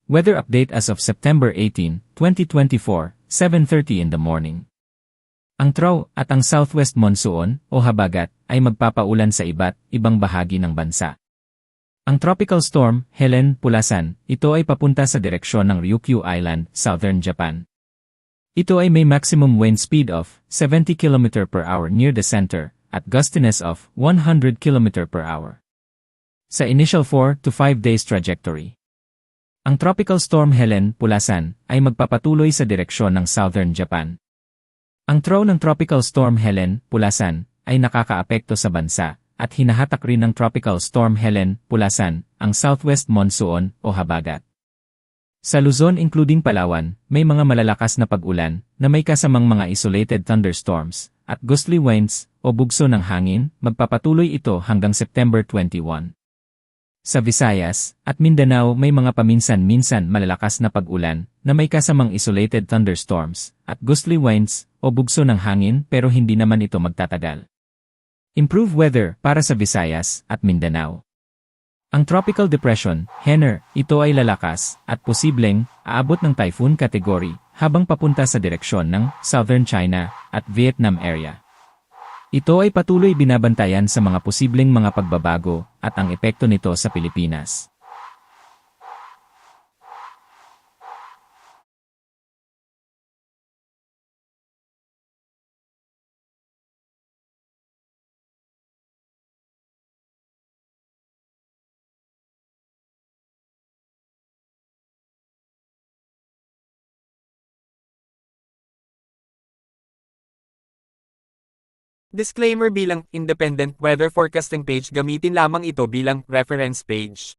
Weather update as of September 18, 2024, 7:30 in the morning. Ang trough at ang southwest monsoon o habagat ay magpapaulan sa iba't ibang bahagi ng bansa. Ang tropical storm, Helen, Pulasan, ito ay papunta sa direksyon ng Ryukyu Island, southern Japan. Ito ay may maximum wind speed of 70 km per hour near the center at gustiness of 100 km per hour. Sa initial 4 to 5 days trajectory. Ang tropical storm Helen, Pulasan, ay magpapatuloy sa direksyon ng southern Japan. Ang trough ng tropical storm Helen, Pulasan, ay nakakaapekto sa bansa, at hinahatak rin ng tropical storm Helen, Pulasan, ang southwest monsoon o habagat. Sa Luzon including Palawan, may mga malalakas na pag-ulan na may kasamang mga isolated thunderstorms at gustly winds o bugso ng hangin, magpapatuloy ito hanggang September 21. Sa Visayas at Mindanao may mga paminsan-minsan malalakas na pag-ulan na may kasamang isolated thunderstorms at gustly winds o bugso ng hangin pero hindi naman ito magtatagal. Improved weather para sa Visayas at Mindanao. Ang tropical depression, Henner, ito ay lalakas at posibleng aabot ng typhoon category habang papunta sa direksyon ng southern China at Vietnam area. Ito ay patuloy binabantayan sa mga posibleng mga pagbabago at ang epekto nito sa Pilipinas. Disclaimer bilang independent weather forecasting page, gamitin lamang ito bilang reference page.